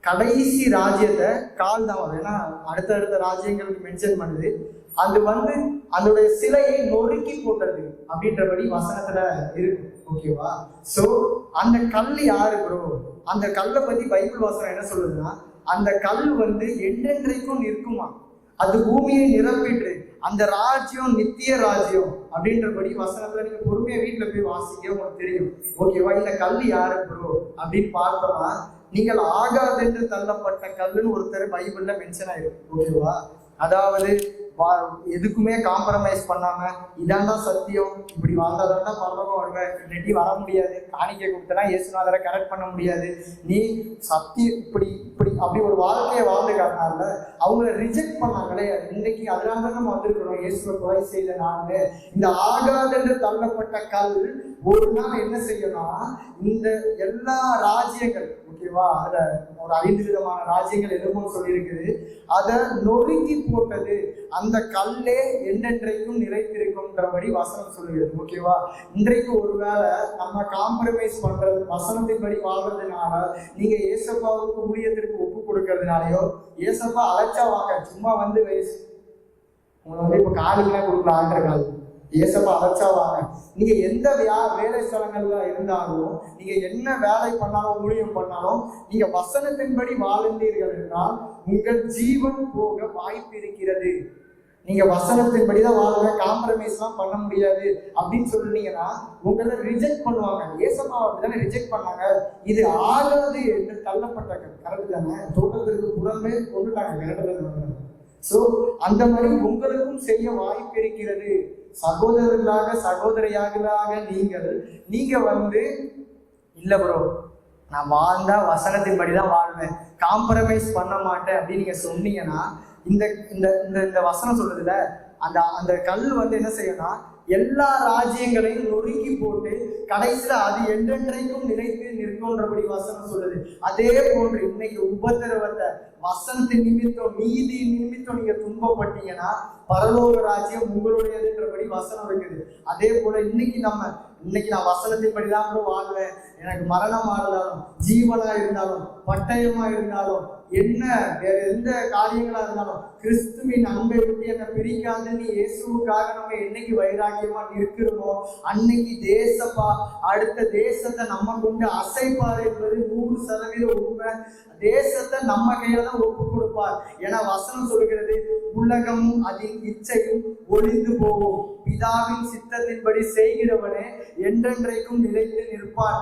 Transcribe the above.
கடைசி ராஜ்யத்தை கால் தான் ஏன்னா அடுத்தடுத்த ராஜ்யங்களுக்கு மென்ஷன் பண்ணுது. அது அதோடைய சிலையை நொறுக்கி போட்டது அப்படின்றபடி வசனத்துல இருக்கு. ஓகேவா? சோ அந்த கல் யாரு ப்ரோ? அந்த கல்லை பத்தி பைபிள் வசனம் என்ன சொல்லுதுன்னா, அந்த கல் என்றென்றைக்கும் நிற்குமா, அது பூமியை நிரப்பிட்டு அந்த ராஜ்யம் நித்திய ராஜ்யம் அப்படின்றபடி வசனத்துல நீங்க பொறுமையா வீட்டுல போய் வாசிக்க உங்களுக்கு தெரியும். ஓகேவா? இந்த கல் யாரு ப்ரோ அப்படின்னு பார்த்தோம்னா, நீங்கள் ஆகாதென்று தள்ளப்பட்ட கல்லுன்னு ஒருத்தர் பைபிள்ல மென்ஷன் ஆயிருக்கு. ஓகேவா? அதாவது எதுக்குமே காம்ப்ரமைஸ் பண்ணாம இதான் சத்தியம், இப்படி வாழ்ந்தாதான் பரலோகம் வருவேன், இல்லாட்டி வர முடியாது, காணிக்கை கொடுத்தனா இயேசுநாதரை கரெக்ட் பண்ண முடியாது, நீ சத்தியம் இப்படி இப்படி அப்படி ஒரு வாழ்க்கையை வாழ்ந்துக்காதனால அவங்கள ரிஜெக்ட் பண்ணாங்களே. இன்னைக்கு அதனால தான் நம்ம வந்திருக்கிறோம். இயேசுவை கொலை செய்த நாள் இந்த ஆகாதென்று தள்ளப்பட்ட கல் ஒரு நாள் என்ன செய்யணும்னா, இந்த எல்லா ராஜ்யங்கள், ஓகேவா, அதுல ஒரு 5 விதமான ராஜ்யங்கள் எதுவும் சொல்லியிருக்குது, அதை நொறுக்கி போட்டது அந்த கல்லே என்றென்றைக்கும் நிலைத்திருக்கும்ன்றபடி வசனம் சொல்லுகிறது. ஓகேவா? இன்றைக்கு ஒருவேளை நம்ம காம்ப்ரமைஸ் பண்றது, வசனத்தின்படி வாழ்றதுனால, நீங்க ஏசப்பாவுக்கு ஊழியத்திற்கு ஒப்பு கொடுக்கறதுனாலயோ, ஏசப்பா அழைச்சா வாங்க, சும்மா வயசு உங்களை இப்ப காலிலாம் கொடுக்கல, ஆகிற கால் ஏசப்பா அழைச்சா வாங்க, நீங்க எந்த வேலை ஸ்தலங்கள்ல இருந்தாலும், நீங்க என்ன வேலை பண்ணாலும் ஊழியம் பண்ணாலும், நீங்க வசனத்தின்படி வாழ்ந்தீர்கள் என்றால் உங்கள் ஜீவன் போக வாய்ப்பு இருக்கிறது. நீங்க வசனத்தின்படிதான் வாழுங்க, காம்ப்ரமைஸ் எல்லாம் பண்ண முடியாது அப்படின்னு சொல்றீங்கன்னா உங்களை ரிஜெக்ட் பண்ணுவாங்க. ஏசப்பா அப்படித்தானே ரிஜெக்ட் பண்ணாங்க. இது ஆகாது என்று தள்ளப்பட்டாங்க. கரெக்ட் தானே? தோட்டத்திற்கு புறமே கொண்டுட்டாங்க. கரெக்ட் தானே? சோ அந்த மாதிரி உங்களுக்கும் செய்ய வாய்ப்பு இருக்கிறது. சகோதரர்களாக சகோதரியாக நீங்க இல்ல ப்ரோ, நான் வாழ்ந்தா வசனத்தின்படிதான் வாழ்வேன், காம்ப்ரமைஸ் பண்ண மாட்டேன் அப்படின்னு நீங்க சொன்னீங்கன்னா, இந்த இந்த இந்த வசனம் சொல்றதுல அந்த கல் என்ன செய்யணும்னா, எல்லா ராஜ்யங்களையும் நொறுக்கி போட்டு கடைசியில அது என்றென்றைக்கும் நிலைத்து நிற்கும்ன்றபடி வசனம் சொல்லுது. அதே போன்று இன்னைக்கு உபத்திரவத்தை வசனத்தின் நிமித்தம், நீதி நிமித்தம் நீங்க துன்பப்பட்டீங்கன்னா பரலோக ராஜ்யம் உங்களுடையதுன்றபடி வசனம் இருக்குது. அதே போல இன்னைக்கு நான் வசனத்தின்படிதான் வாழ்வேன், எனக்கு மரணமா இருந்தாலும் ஜீவனா இருந்தாலும் பட்டயமா இருந்தாலும் என்ன வேற எந்த காரியங்களா இருந்தாலும் கிறிஸ்துவின் அன்பை விட்டு என்னை பிரிக்காதுன்னு இயேசுவுக்காக நம்ம என்னைக்கு வைராக்கியமா இருக்கிறோமோ அன்னைக்கு தேசப்பா அடுத்த தேசத்தை நம்ம கொண்டு அசைப்பார் என்பது 100% உண்மை. தேசத்தை நம்ம கையில தான் ஒப்பு கொடுப்பார். ஏன்னா வசனம் சொல்கிறது, உலகமும் அதின் இச்சையும் ஒளிந்து போகும், பிதாவின் சித்தத்தின்படி செய்கிறவனே என்றென்றைக்கும் நிலைத்து நிற்பார்.